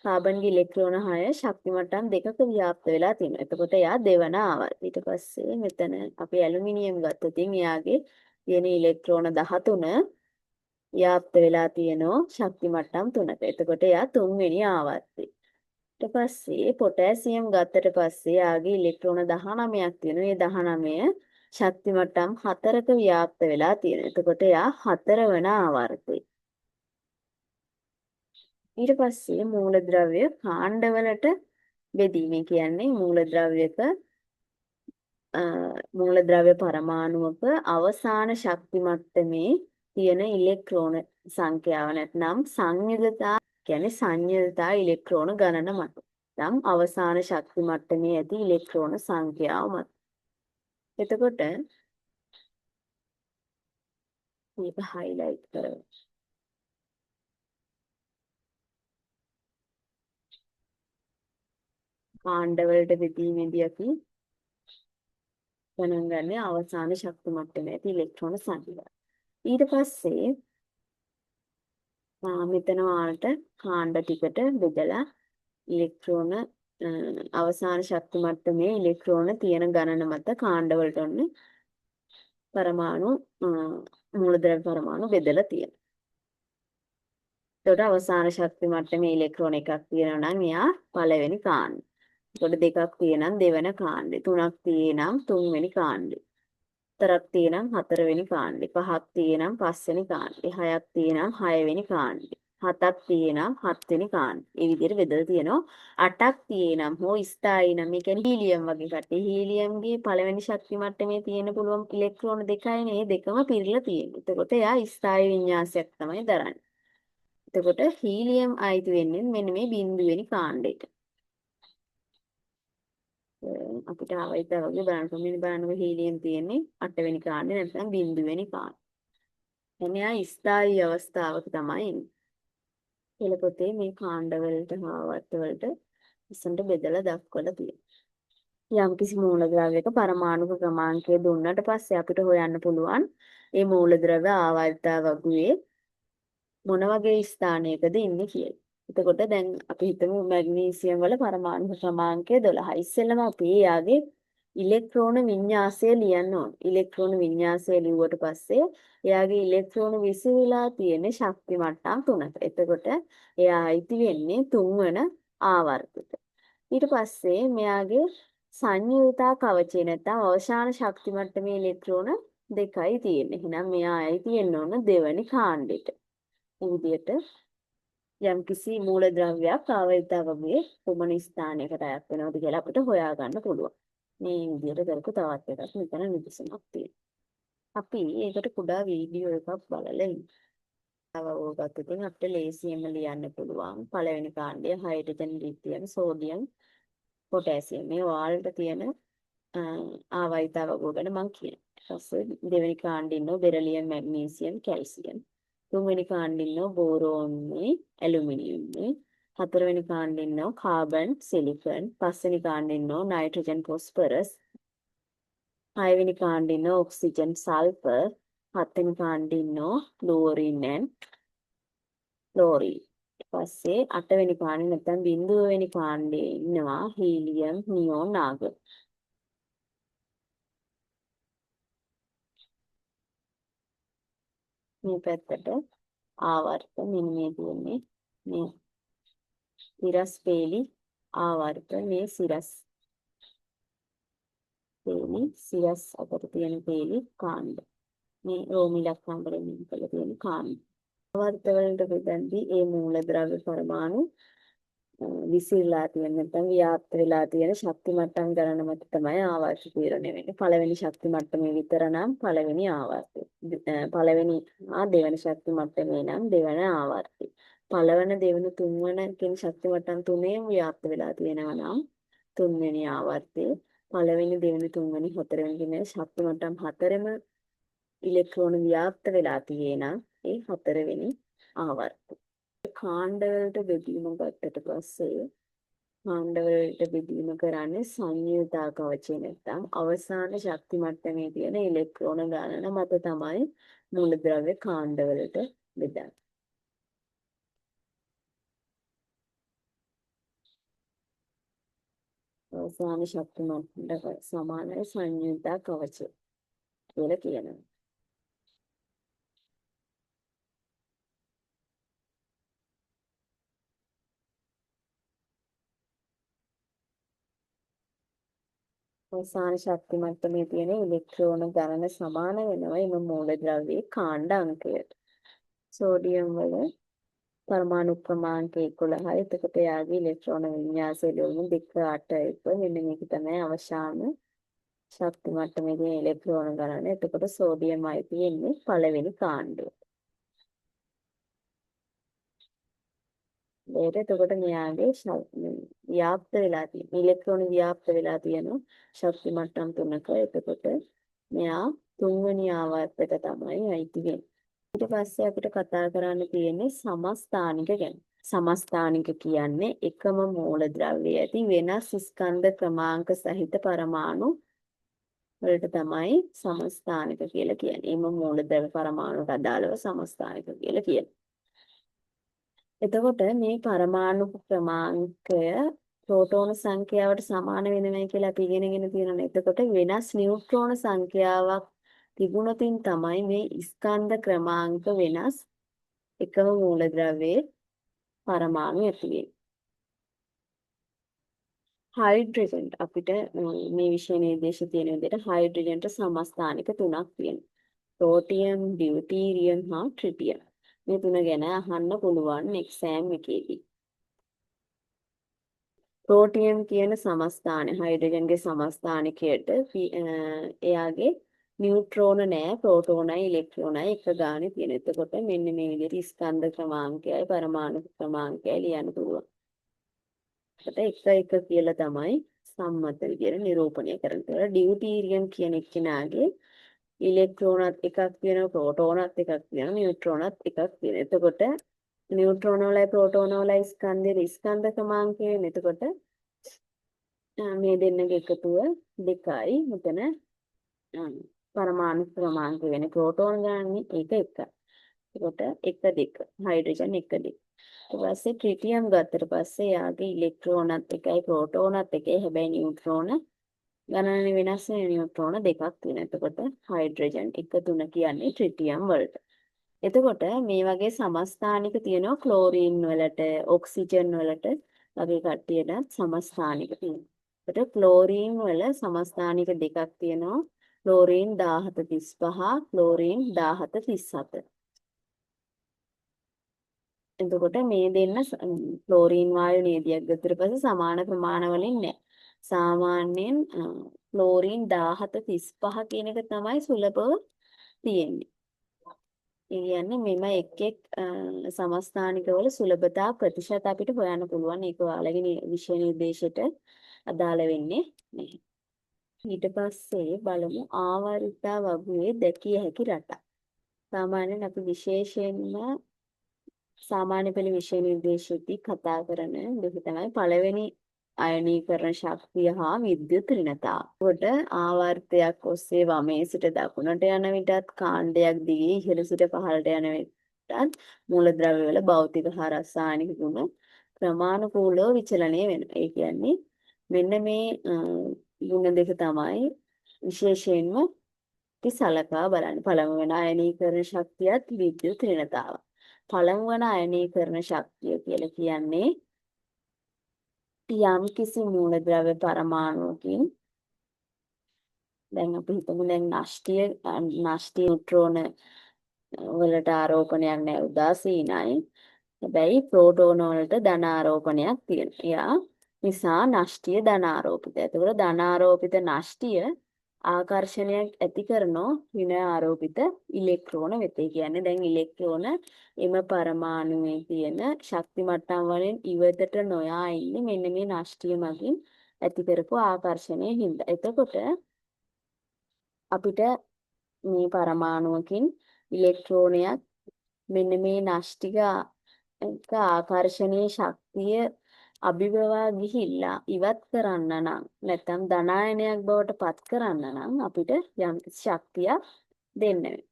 කාබන්ගේ ඉලෙක්ට්‍රෝන 6 ශක්ති මට්ටම් දෙකක ව්‍යාප්ත වෙලා තියෙනවා. එතකොට එයා දෙවන ආවර්ත. ඊට පස්සේ මෙතන අපි ඇලුමිනියම් ගත්තොත් එයාගේ තියෙන ඉලෙක්ට්‍රෝන 13 ව්‍යාප්ත වෙලා තියෙනවා ශක්ති මට්ටම් 3ක. එතකොට එයා තුන්වෙනි ආවර්තය. ඊට පස්සේ පොටෑසියම් ගත්තට පස්සේ එයාගේ ඉලෙක්ට්‍රෝන 19ක් තියෙනවා. ඒ 19 ශක්ති මට්ටම් 4ක ව්‍යාප්ත වෙලා තියෙනවා. එතකොට එයා හතරවන ආවර්තය. ඊට පස්සේ මූලද්‍රව්‍ය කාණ්ඩවලට බෙදීම කියන්නේ මූලද්‍රව්‍ය පරමාණුවක අවසාන ශක්ති මට්ටමේ තියෙන ඉලෙක්ට්‍රෝන සංඛ්‍යාව නැත්නම් සංයුතතා කියන්නේ සංයුතතා ඉලෙක්ට්‍රෝන ගණන මත. නම් අවසාන ශක්ති මට්ටමේ ඇති ඉලෙක්ට්‍රෝන සංඛ්‍යාව මත. එතකොට මේක highlight කරමු. කාණ්ඩවලට බෙදීමේදී අපි ගණන් ගන්නේ අවසාන ශක්ති මට්ටමේ ඇති ඉලෙක්ට්‍රෝන සංඛ්‍යාව. ඊට පස්සේ මෙතන ඔයාලට කාණ්ඩ ටිකට බෙදලා ඉලෙක්ට්‍රෝන අවසාන ශක්ති මට්ටමේ ඉලෙක්ට්‍රෝන තියෙන ගණන මත කාණ්ඩවලට ඔන්න පරමාණු මූලද්‍රව්‍ය පරමාණු බෙදලා තියෙනවා. එතකොට අවසාන ශක්ති මට්ටමේ ඉලෙක්ට්‍රෝන එකක් තියෙනවා නම් එයා පළවෙනි කාණ්ඩය. එතකොට දෙකක් තියෙනම් දෙවන කාණ්ඩය. තුනක් තියෙනම් තුන්වෙනි කාණ්ඩය. හතරක් තියෙනම් හතරවෙනි කාණ්ඩය. පහක් තියෙනම් පස්වෙනි කාණ්ඩය. හයක් තියෙනම් හයවෙනි කාණ්ඩය. හතක් තියෙනම් හත්වෙනි කාණ්ඩය. මේ විදිහට බෙදලා තියෙනවා. අටක් තියෙනම් හෝ ස්ථායි නම් ඒ කියන්නේ හීලියම් වගේ කට්ටිය. හීලියම්ගේ පළවෙනි ශක්ති මට්ටමේ තියෙන පුළුවන් ඉලෙක්ට්‍රෝන දෙකයිනේ. මේ දෙකම පිරලා තියෙනවා. එතකොට එයා ස්ථායි වින්‍යාසයක් තමයි දරන්නේ. එතකොට හීලියම් අයිති වෙන්නේ මෙන්න මේ බිඳුවෙනි කාණ්ඩයට. අපිට ආවයිත වගේ බලන්නකො හීලියම් තියෙන්නේ 8 වෙනි කාණ්ඩේ නැත්නම් බිඳුවෙනි කාණ්ඩේ. එන්නේ ආ ස්ථායි අවස්ථාවක තමයි ඉන්නේ. කියලා පොතේ මේ කාණ්ඩවලට ආවර්ත වලට ඉස්සන්ට බෙදලා දක්වලා තියෙනවා. යම්කිසි මූලද්‍රව්‍යයක පරමාණුක ක්‍රමාංකය දුන්නට පස්සේ අපිට හොයන්න පුළුවන් මේ මූලද්‍රව්‍ය ආවර්තවගුවේ මොන වගේ ස්ථානයකද ඉන්නේ කියලා. එතකොට දැන් අපි හිතමු මැග්නීසියම් වල පරමාණු ක්‍රමාංකය 12. ඉස්සෙල්ලම අපි යාගේ ඉලෙක්ට්‍රෝන වින්‍යාසය ලියන්න ඕන. ඉලෙක්ට්‍රෝන වින්‍යාසය ලිව්වට පස්සේ එයාගේ ඉලෙක්ට්‍රෝන විසිරීලා තියෙන ශක්ති මට්ටම් 3ක. එතකොට එයා අයිති වෙන්නේ තුන්වන ආවර්තයට. ඊට පස්සේ මෙයාගේ සංයුතා කවචය නැත්නම් අවසාන ශක්ති මට්ටමේ ඉලෙක්ට්‍රෝන දෙකයි තියෙන්නේ. එහෙනම් මෙයා අයිති වෙන්න ඕන දෙවනි කාණ්ඩෙට. මේ විදිහට යම්කිසි මූලද්‍රව්‍යයක් ආවර්තවගේ කොමන ස්ථානයකට අයත් වෙනවද කියලා අපිට හොයාගන්න පුළුවන්. මේ විදිහට කරපු තවත් එකක් මෙතන නිදසුනක් තියෙනවා. අපි ඒකට කුඩා වීඩියෝ එකක් බලලා ඉමු. අවෝගත් ඉතින් අපිට ලේසියෙන්ම ලියන්න පුළුවන්. පළවෙනි කාණ්ඩය හයිඩ්‍රජන්, ලිතියම්, සෝඩියම්, පොටෑසියම්. මේ ඔයාලට තියෙන ආවර්තවගෝ ගැන මම කියනවා. ඊපස්සේ දෙවෙනි කාණ්ඩේ ඉන්නව බෙරිලියම්, මැග්නීසියම්, කැල්සියම්. තුන්වෙනි කාණ්ඩේ ඉන්නව බෝරෝන්, ඇලුමිනියම්. හතරවෙනි කාණ්ඩේ ඉන්නව කාබන්, සිලිකන්. පස්වෙනි කාණ්ඩේ ඉන්නව නයිට්‍රජන්, ෆොස්ෆරස්. හයවෙනි කාණ්ඩේ ඉන්නව ඔක්සිජන්, සල්ෆර්. හත්වෙනි කාණ්ඩේ ඉන්නව ක්ලෝරින් and ක්ලෝරින්. ඊපස්සේ අටවෙනි කාණ්ඩේ නැත්නම් බිඳුවවෙනි කාණ්ඩේ ඉන්නවා හීලියම්, නියෝන්, ආගන්. මේ පැත්තට ආවර්ත මෙන්න මේ තියෙන්නේ මේ සිරස් පේලි ආවර්ත මේ සිරස් පේලි සිරස් අතර තියෙන පේලි කාණ්ඩ මේ රෝමි ලක්ෂණ වලින් නිකලා තියෙන කාණ්ඩ ආවර්ත වලට බෙදන්නේ ඒ මූලද්‍රව්‍ය පරමාණු විසිරලා තියෙන නැත්නම් ව්‍යාප්ත වෙලා තියෙන ශක්ති මට්ටම් ගණන මත තමයි ආවර්ත තීරණය වෙන්නේ. පළවෙනි ශක්ති මට්ටමේ විතර නම් පළවෙනි ආවර්තය. පළවෙනි දෙවන ශක්ති මට්ටමේ නම් දෙවන ආවර්තය. පළවන දෙවන තුන්වන කියන ශක්ති මට්ටම් තුනේම ව්‍යාප්ත වෙලා තියෙනවා නම් තුන්වෙනි ආවර්තය. පළවෙනි දෙවෙනි තුන්වෙනි හතරවෙනි කියන ශක්ති මට්ටම් හතරෙම ඉලෙක්ට්‍රෝන ව්‍යාප්ත වෙලා තියෙනවා ඒ හතරවෙනි ආවර්තය. කාණ්ඩවලට බෙදීම ගත්තට පස්සේ කාණ්ඩවලට බෙදීම කරන්නේ සංයුතා කවචය නැත්නම් අවසාන ශක්ති මට්ටමේ තියෙන ඉලෙක්ට්‍රෝන ගණන මත තමයි මූලද්‍රව්‍ය කාණ්ඩවලට බෙදන්නේ. අවසාන ශක්තිමත්ට සමානයි සංයුක්තා කවච කියලා කියනවා. අවසාන ශක්ති මට්ටමේ තියෙන ඉලෙක්ට්‍රෝන ගණන සමාන වෙනවා එම මූලද්‍රව්‍යයේ කාණ්ඩ අංකයට. සෝඩියම් වල පරමාණු ක්‍රමාංක 11යි. එතකොට යාගේ ඉලෙක්ට්‍රෝන වින්‍යාසය ලෝණ 2 8 1 මෙන්න මේක තමයි අවසාන ශක්ති මට්ටමේ තියෙන ඉලෙක්ට්‍රෝන ගණන. එතකොට සෝඩියම්යි තියෙන්නේ පළවෙනි කාණ්ඩුව. එතකොට මෙයාගේ ව්‍යාප්ත වෙලා තියෙන ඉලෙක්ට්‍රෝන ව්‍යාප්ත වෙලා තියෙනවා ශක්ති මට්ටම් 3ක. එතකොට මෙයා තුන්වෙනි ආවර්තයට තමයි අයිති වෙන්නේ. ඊට පස්සේ අපිට කතා කරන්න තියෙන්නේ සමස්ථානික ගැන. සමස්ථානික කියන්නේ එකම මූලද්‍රව්‍යයේ ඇති වෙනස් ස්කන්ධ ක්‍රමාංක සහිත පරමාණු වලට තමයි සමස්ථානික කියලා කියන්නේ. එම මූලද්‍රව්‍ය පරමාණුට අදාළව සමස්ථානික කියලා කියන්නේ. එතකොට මේ පරමාණු ක්‍රමාංකය ප්‍රෝටෝන සංඛ්‍යාවට සමාන වෙනවයි කියලා අපි ඉගෙනගෙන තියෙනවා. එතකොට වෙනස් නියුට්‍රෝන සංඛ්‍යාවක් තිබුණොතින් තමයි මේ ස්කන්ධ ක්‍රමාංක වෙනස් එකම මූලද්‍රව්‍යයේ පරමාණු ඇති වෙන්නේ. හයිඩ්‍රජන් අපිට මේ විෂය නිර්දේශ තියෙන විදිහට හයිඩ්‍රජන්ට සමස්ථානික තුනක් තියෙනවා. රෝටියම්, ඩියුටීරියම් හා ට්‍රිටියම්. මේ තුන ගැන අහන්න පුළුවන් එක්සෑම් එකේදී. රෝටියම් කියන සමස්ථානය හයිඩ්‍රජන්ගේ සමස්ථානිකයට එයාගේ නියුට්‍රෝන නෑ ප්‍රෝටෝනයි ඉලෙක්ට්‍රෝනයි එක ගානේ තියෙන. එතකොට මෙන්න මේ විදිහට ස්කන්ධ ක්‍රමාංකයයි පරමාණු ක්‍රමාංකයයි ලියන්න පුළුවන්. ඒකට එක කියලා තමයි සම්මත විදිහට නිරූපණය කරන්නේ. ඩියුටීරියම් කියන එක්කෙනාගේ ඉලෙක්ට්‍රෝනත් එකක් තියෙනවා ප්‍රෝටෝනත් එකක් තියෙනවා නියුට්‍රෝනත් එකක් තියෙනවා. එතකොට නියුට්‍රෝන වලයි ප්‍රෝටෝන වලයි ස්කන්ධ ක්‍රමාංකය වෙන. එතකොට මේ දෙන්නගේ එකතුව 2යි. මෙතන පරමාණු ක්‍රමාංක වෙන ප්‍රෝටෝන ගානේ ඒක 1. එතකොට 1 2 හයිඩ්‍රජන් 1 2. ඊට පස්සේ ට්‍රිටියම් ගත්තට පස්සේ යාගේ ඉලෙක්ට්‍රෝනත් එකයි ප්‍රෝටෝනත් එකයි. හැබැයි නියුට්‍රෝන ගණන වෙනස් වෙන නියුට්‍රෝන දෙකක් තියෙනවා. එතකොට හයිඩ්‍රජන් 1 3 කියන්නේ ට්‍රිටියම් වලට. එතකොට මේ වගේ සමස්ථානික තියෙනවා ක්ලෝරීන් වලට, ඔක්සිජන් වලට වගේ කට්ටියටත් සමස්ථානික තියෙනවා. එතකොට ක්ලෝරීන් වල සමස්ථානික දෙකක් තියෙනවා. Chlorine 1735, chlorine 1737. එතකොට මේ දෙන්න ක්ලෝරීන් වායු නේදියක් ගත්තට පස්සේ සමාන ප්‍රමාණ වලින් නැහැ. සාමාන්‍යයෙන් ක්ලෝරීන් 1735 කියන එක තමයි සුලභව තියෙන්නේ. ඒ කියන්නේ මෙම එක් සමස්ථානිකවල සුලභතා ප්‍රතිශත අපිට හොයන්න පුළුවන්. ඒක ඔයාලගේ විෂය නිර්දේශයට අදාළ වෙන්නේ නැහැ. ඊට පස්සේ බලමු ආවර්තිතා වගුවේ දැකිය හැකි රටක්. සාමාන්‍යයෙන් අපි විශේෂයෙන්ම සාමාන්‍ය පෙළ විෂය නිර්දේශයේදී කතා කරන දෙක තමයි පළවෙනි අයනීකරණ ශක්තිය හා විද්‍යුත් ඍණතාව. කොට ආවර්තයක් ඔස්සේ වමේ සිට දකුණට යන විටත් කාණ්ඩයක් දිගේ ඉහළ සිට පහළට යන විටත් මූලද්‍රව්‍ය වල භෞතික හා රසායනික ගුණ ක්‍රමානුකූලව විචලනය වෙනවා. ඒ කියන්නේ මෙන්න මේ ගුණ දෙක තමයි විශේෂයෙන්ම සලකා බලන්න. පළමු වෙන අයනීකරණ ශක්තියත් විද්‍යුත් ඍණතාව. පළමු වෙන අයනීකරණ ශක්තිය කියලා කියන්නේ යම් කිසි මූලද්‍රව්‍ය පරමාණුවකින් දැන් අපි හිතමු දැන් නෂ්ටිය නියුට්‍රෝන වලට ආරෝපණයක් නැහැ උදාසීනයි. හැබැයි ප්‍රෝටෝන වලට ධන ආරෝපණයක් තියෙනවා. එයා නිසා නෂ්ටිය ධන ආරෝපිතයි. එතකොට ධන ආරෝපිත නෂ්ටිය ආකර්ෂණයක් ඇති කරනෝ ඍණ ආරෝපිත ඉලෙක්ට්‍රෝන වෙත. ඒ කියන්නේ දැන් ඉලෙක්ට්‍රෝන එම පරමාණුවේ තියෙන ශක්ති මට්ටම් වලින් ඉවතට නොයා ඉන්නේ මෙන්න මේ නෂ්ටිය මගින් ඇති කරපු ආකර්ෂණය හින්දා. එතකොට අපිට මේ පරමාණුවකින් ඉලෙක්ට්‍රෝනයක් මෙන්න මේ නෂ්ටික ආකර්ෂණීය ශක්තිය අභිබවා ගිහිල්ලා ඉවත් කරන්න නම් නැත්නම් ධනායනයක් බවට පත් කරන්න නම් අපිට යම් ශක්තියක් දෙන්න වෙනවා.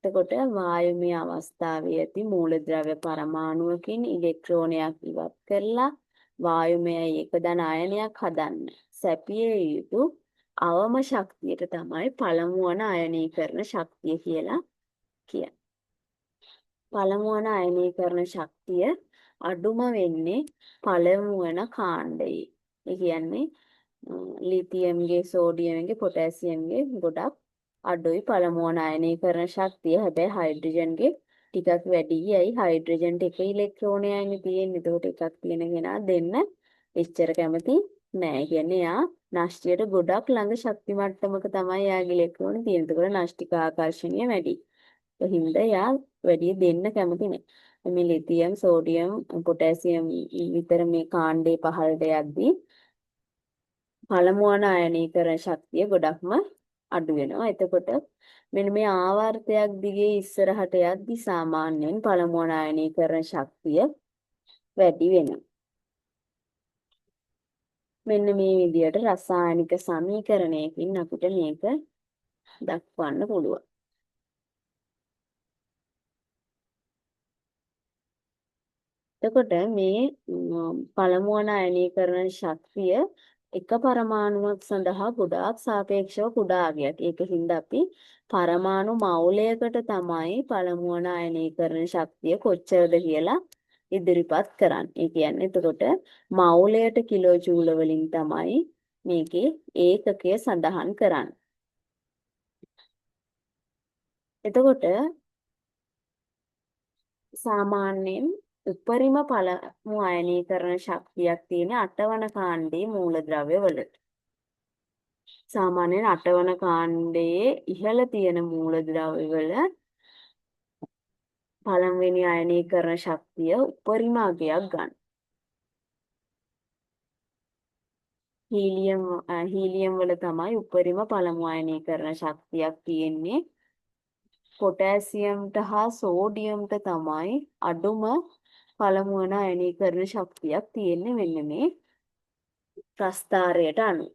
එතකොට වායුමය අවස්ථාවේ ඇති මූලද්‍රව්‍ය පරමාණුවකින් ඉලෙක්ට්‍රෝනයක් ඉවත් කරලා වායුමය ඒකදන අයනයක් හදන්න සැපිය යුතු අවම ශක්තියට තමයි පළමු වන අයනීකරණ ශක්තිය කියලා කියන්නේ. පළමු වන අයනීකරණ ශක්තිය අඩුම වෙන්නේ පළමු වන කාණ්ඩයේ. ඒ කියන්නේ ලිතියම්ගේ සෝඩියම්ගේ පොටෑසියම්ගේ ගොඩක් අඩුයි පළමු වන අයනීකරණ ශක්තිය. හැබැයි හයිඩ්‍රජන්ගේ ටිකක් වැඩියි. ඇයි හයිඩ්‍රජන්ට එක ඉලෙක්ට්‍රෝනයක්නේ තියෙන්නේ. ඒකට එකක් තියෙන කෙනා දෙන්න එච්චර කැමති නෑ. කියන්නේ යා නෂ්ටියට ගොඩක් ළඟ ශක්ති මට්ටමක තමයි යාගේ ඉලෙක්ට්‍රෝන තියෙන්නේ. ඒකට නෂ්ටික ආකර්ෂණය වැඩි. ඒ හින්දා යා වැඩි දෙන්න කැමති නෑ. මේ ලිතියම් සෝඩියම් පොටෑසියම් විතර මේ කාණ්ඩේ පහළට යද්දී පළමු වන අයනීකරණ ශක්තිය ගොඩක්ම අඩු වෙනවා. එතකොට මෙන්න මේ ආවර්තයක් දිගේ ඉස්සරහට යද්දි සාමාන්‍යයෙන් පළමු වන අයනීකරණ ශක්තිය වැඩි වෙනවා. මෙන්න මේ විදිහට රසායනික සමීකරණයකින් අපිට මේක දක්වන්න පුළුවන්. එතකොට මේ පළමු වන අයනීකරණ ශක්තිය එක පරමාණුවක් සඳහා ගොඩාක් සාපේක්ෂව කුඩා අගයක්. ඒකින්ද අපි පරමාණු මවුලයකට තමයි පළමු වන අයනීකරණ ශක්තිය කොච්චරද කියලා ඉදිරිපත් කරන්නේ. ඒ කියන්නේ එතකොට මවුලයට කිලෝ ජූල වලින් තමයි මේකේ ඒකකය සඳහන් කරන්නේ. එතකොට සාමාන්‍යයෙන් උපරිම පළමු අයනීකරණ ශක්තියක් තියෙන 8 වන කාණ්ඩයේ මූලද්‍රව්‍ය වලට. සාමාන්‍යයෙන් 8 වන කාණ්ඩයේ ඉහළ තියෙන මූලද්‍රව්‍ය වල පළමුවෙනි අයනීකරණ ශක්තිය උපරිම අගයක් ගන්න. හීලියම් වල තමයි උපරිම පළමු අයනීකරණ ශක්තියක් තියෙන්නේ. පොටෑසියම්ට හා සෝඩියම්ට තමයි අඩුම පළමු වන අයනීකරණ ශක්තියක් තියෙන්නේ මෙන්න මේ ප්‍රස්ථාරයට අනුව.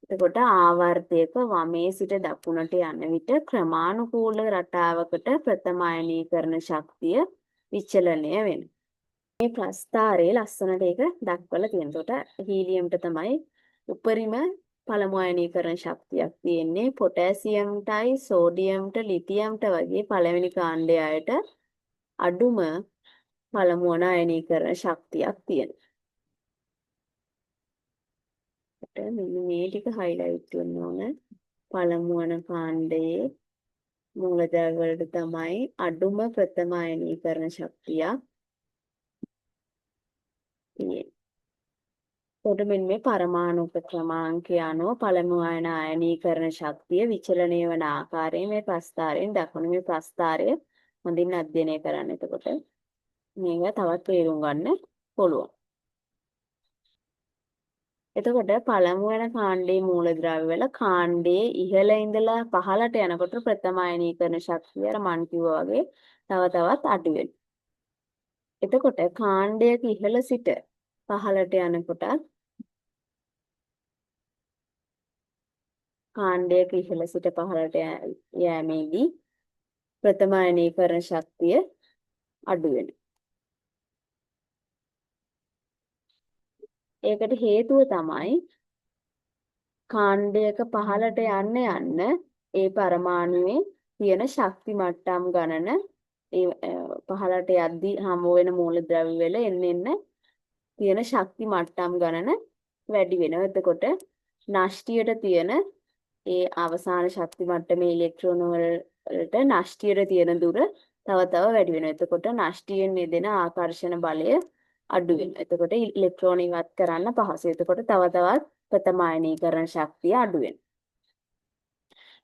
එතකොට ආවර්තයක වමේ සිට දකුණට යන විට ක්‍රමානුකූල රටාවකට ප්‍රථම අයනීකරණ ශක්තිය විචලනය වෙනවා. මේ ප්‍රස්ථාරයේ ලස්සනට ඒක දක්වලා තියෙනවා. එතකොට හීලියම්ට තමයි උපරිම පළමු අයනීකරණ ශක්තියක් තියෙන්නේ. පොටෑසියම්ටයි සෝඩියම්ට ලිතියම්ට වගේ පළවෙනි කාණ්ඩයේ අයට අඩුම පළමු වන අයනීකරණ ශක්තියක් තියෙනවා. මෙන්න මේ ටික highlight වෙන්න ඕන. පළමු වන කාණ්ඩයේ මූලද්‍රව්‍ය වලට තමයි අඩුම ප්‍රථම අයනීකරණ ශක්තියක් තියෙන්නේ. එතකොට මෙන්න මේ පරමාණු ක්‍රමාංකය අනුව පළමු වන අයනීකරණ ශක්තිය විචලනය වන ආකාරය මේ ප්‍රස්ථාරයෙන් දක්වන මේ ප්‍රස්ථාරය හොඳින් අධ්‍යයනය කරන්න. එතකොට මේක තවත් තේරුම් ගන්න පුළුවන්. එතකොට පළමු වෙන කාණ්ඩයේ මූලද්‍රව්‍ය වල කාණ්ඩයේ ඉහළ ඉඳලා පහළට යනකොට ප්‍රථම අයනීකරණ ශක්තිය අර මන් කිව්වා වගේ තව තවත් අඩු වෙනවා. එතකොට කාණ්ඩයක ඉහළ සිට පහළට යනකොට කාණ්ඩයක ඉහළ සිට පහළට යෑමේදී ප්‍රථම අයනීකරණ ශක්තිය අඩු වෙනවා. ඒකට හේතුව තමයි කාණ්ඩයක පහළට යන්න ඒ පරමාණුවේ තියෙන ශක්ති මට්ටම් ගණන ඒ පහළට යද්දී හමු වෙන මූලද්‍රව්‍ය වල එන්න තියෙන ශක්ති මට්ටම් ගණන වැඩි වෙනවා. එතකොට නෂ්ටියට තියෙන ඒ අවසාන ශක්ති මට්ටමේ ඉලෙක්ට්‍රෝන වලට නෂ්ටියට තියෙන දුර තව තව වැඩි වෙනවා. එතකොට නෂ්ටියෙන් නෙදෙන ආකර්ෂණ බලය අඩු වෙනවා. එතකොට ඉලෙක්ට්‍රෝන ඉවත් කරන්න පහසුයි. එතකොට තව තවත් ප්‍රථම අයනීකරණ ශක්තිය අඩු වෙනවා.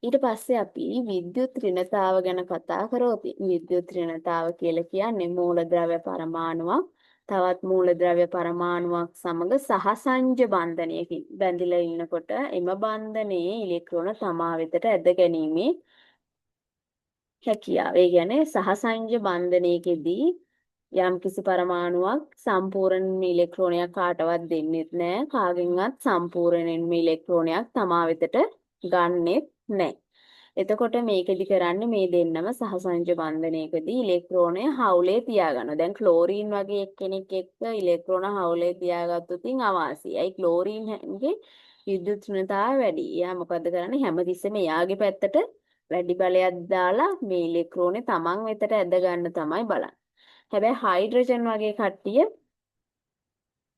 ඊට පස්සේ අපි විද්‍යුත් ඍණතාව ගැන කතා කරොත් විද්‍යුත් ඍණතාව කියලා කියන්නේ මූලද්‍රව්‍ය පරමාණුවක් තවත් මූලද්‍රව්‍ය පරමාණුවක් සමග සහසංජ බන්ධනයකින් බැඳිලා ඉන්නකොට එම බන්ධනයේ ඉලෙක්ට්‍රෝන තමා වෙතට ඇද ගැනීමේ හැකියාව. ඒ කියන්නේ සහසංජ බන්ධනයකදී යම්කිසි පරමාණුවක් සම්පූර්ණ ඉලෙක්ට්‍රෝනයක් කාටවත් දෙන්නේ නැහැ. කාගෙන්වත් සම්පූර්ණයෙන්ම ඉලෙක්ට්‍රෝනයක් තමා වෙතට ගන්නෙත් නැහැ. එතකොට මේකෙදි කරන්නේ මේ දෙන්නම සහසංජ බන්ධනයකදී ඉලෙක්ට්‍රෝනය හවුලේ තියාගන්නවා. දැන් ක්ලෝරීන් වගේ එක්කෙනෙක් එක්ක ඉලෙක්ට්‍රෝන හවුලේ තියාගත්තොත් අවාසියි. අයි ක්ලෝරීන්ගේ විද්‍යුත් ඍණතාවය වැඩි. එයා මොකද කරන්නේ හැමතිස්සෙම එයාගේ පැත්තට වැඩි බලයක් දාලා මේ ඉලෙක්ට්‍රෝනේ තමන් වෙතට ඇද ගන්න තමයි බලන්නේ. හැබැයි හයිඩ්‍රජන් වගේ කට්ටිය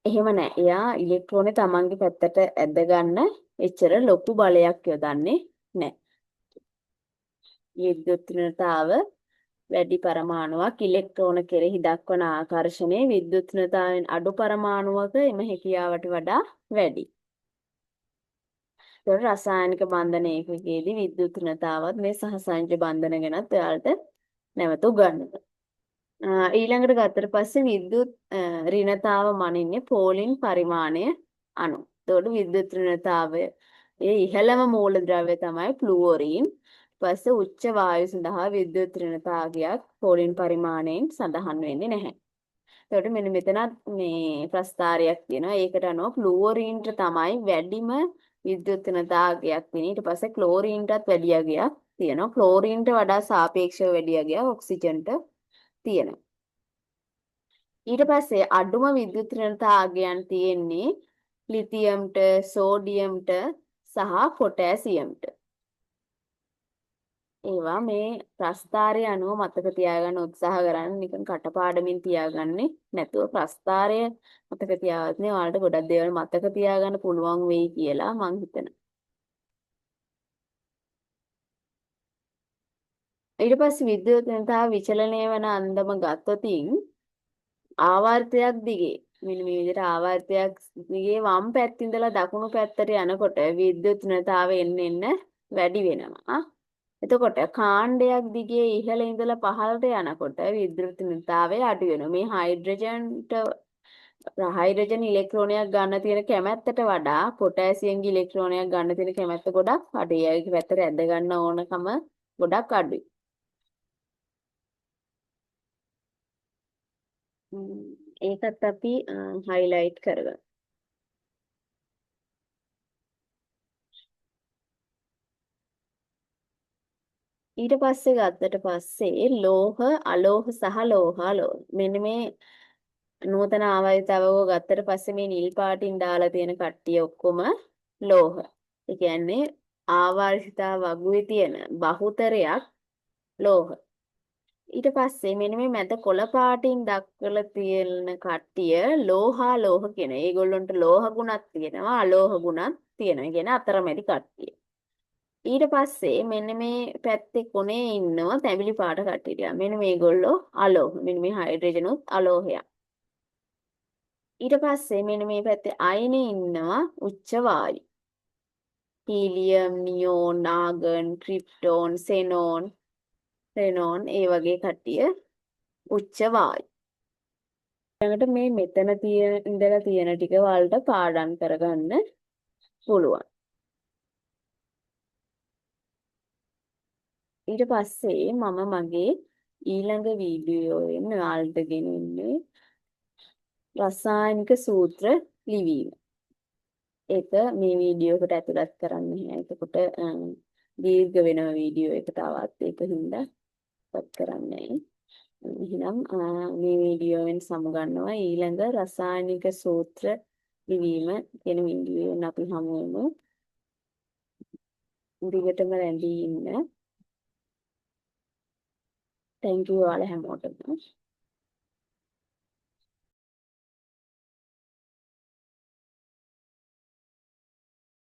එහෙම නැහැ. එයා ඉලෙක්ට්‍රෝනේ තමන්ගේ පැත්තට ඇද ගන්න එච්චර ලොකු බලයක් යොදන්නේ නැහැ. විද්‍යුත් ඍණතාව වැඩි පරමාණුවක් ඉලෙක්ට්‍රෝන කෙරෙහි දක්වන ආකර්ෂණය විද්‍යුත් ඍණතාවයෙන් අඩු පරමාණුවක එම හැකියාවට වඩා වැඩි. ඒතකොට රසායනික බන්ධනයකදී විද්‍යුත් ඍණතාවත් මේ සහසංජ බන්ධන ගැනත් ඔයාලට නැවත උගන්වනවා. ඊළඟට ගත්තට පස්සේ විද්‍යුත් ඍණතාව මනින්නේ පෝලින් පරිමාණය අනුව. ඒතකොට විද්‍යුත් ඍණතාවය ඒ ඉහළම මූලද්‍රව්‍ය තමයි ෆ්ලුවරින්. පස්සේ උච්ච වායු සඳහා විද්‍යුත් ඍණතාවයක් පෝලින් පරිමාණයෙන් සඳහන් වෙන්නේ නැහැ. එතකොට මෙන්න මෙතනත් මේ ප්‍රස්තාරයක් තියෙනවා. ඒකට අනුව ෆ්ලුවරින්ට තමයි වැඩිම විද්‍යුත් ඍණතාවයක් තියෙන්නේ. ඊට පස්සේ ක්ලෝරීන්ටත් වැඩි අගයක් තියෙනවා. ක්ලෝරීන්ට වඩා සාපේක්ෂව වැඩි අගයක් ඔක්සිජන්ට තියෙනවා. ඊට පස්සේ අඩුම විද්‍යුත් ඍණතාවයන් තියෙන්නේ ලිතියම්ට, සෝඩියම්ට සහ පොටෑසියම්ට. ඒවා මේ ප්‍රස්තාරය අනුව මතක තියාගන්න උත්සාහ කරන්න නිකන් කටපාඩමින් තියාගන්නේ නැතුව ප්‍රස්තාරය මතක තියාගන්න ඔයාලට ගොඩක් දේවල් මතක තියාගන්න පුළුවන් වෙයි කියලා මං හිතනවා. ඊට පස්සේ විද්‍යුත් ඍණතාව විචලනය වෙන අන්දම ගත්තොත් ආවර්තයක් දිගේ මෙන්න මේ විදිහට ආවර්තයක් දිගේ වම් පැත්ත ඉඳලා දකුණු පැත්තට යනකොට විද්‍යුත් ඍණතාවය එන්න වැඩි වෙනවා. එතකොට කාණ්ඩයක් දිගේ ඉහළ ඉඳලා පහළට යනකොට විද්‍යුත් ඍණතාවය අඩු වෙනවා. මේ හයිඩ්‍රජන් ඉලෙක්ට්‍රෝනයක් ගන්න තියෙන කැමැත්තට වඩා පොටෑසියම්ගේ ඉලෙක්ට්‍රෝනයක් ගන්න තියෙන කැමැත්ත ගොඩක් අඩුයි. ඒකේ පැත්තට ඇද ගන්න ඕනකම ගොඩක් අඩුයි. ඒකත් අපි හයිලයිට් කරගමු. ඊට පස්සේ ගත්තට පස්සේ ලෝහ අලෝහ සහ ලෝහ අලෝහ මෙන්න මේ නූතන ආවර්තවව ගත්තට පස්සේ මේ නිල් පාටින් දාලා තියෙන කට්ටිය ඔක්කොම ලෝහ. ඒ කියන්නේ ආවර්තිතා වගුවේ තියෙන බහුතරයක් ලෝහ. ඊට පස්සේ මෙන්න මේ මැද කොළ පාටින් දක්වලා තියෙන කට්ටිය ලෝහා ලෝහ කියන. ඒගොල්ලන්ට ලෝහ ගුණක් තියෙනවා අලෝහ ගුණක් තියෙනවා. ඒ කියන්නේ අතරමැදි කට්ටිය. ඊට පස්සේ මෙන්න මේ පැත්තේ කොනේ ඉන්නවා තැඹිලි පාට කට්ටිය. මෙන්න මේගොල්ලෝ අලෝහ. මෙන්න මේ හයිඩ්‍රජන් උත් අලෝහයක්. ඊට පස්සේ මෙන්න මේ පැත්තේ අයනේ ඉන්නවා උච්ච වායු. හීලියම්, නියෝන්, ආගන්, ක්‍රිප්ටෝන්, සෙනෝන්, රෙනෝන් ඒ වගේ කට්ටිය උච්ච වායු. ඊළඟට මේ මෙතන ඉඳලා තියෙන ටික වලට පාඩම් කරගන්න පුළුවන්. ඊට පස්සේ මම මගේ ඊළඟ වීඩියෝයෙන් ඔයාලට ගෙනෙන්නේ රසායනික සූත්‍ර ලිවීම. ඒක මේ වීඩියෝ එකට ඇතුළත් කරන්නේ නැහැ. එතකොට දීර්ඝ වෙනවා වීඩියෝ එක තවත් ඒක හින්දා පත් කරන්නේ. එහෙනම් මේ වීඩියෝවෙන් සමුගන්නවා ඊළඟ රසායනික සූත්‍ර ලිවීම කියන වීඩියෝවෙන් අපි හමු වෙමු. දිගටම රැඳී ඉන්න. Thank you ඔයාලා හැමෝටම.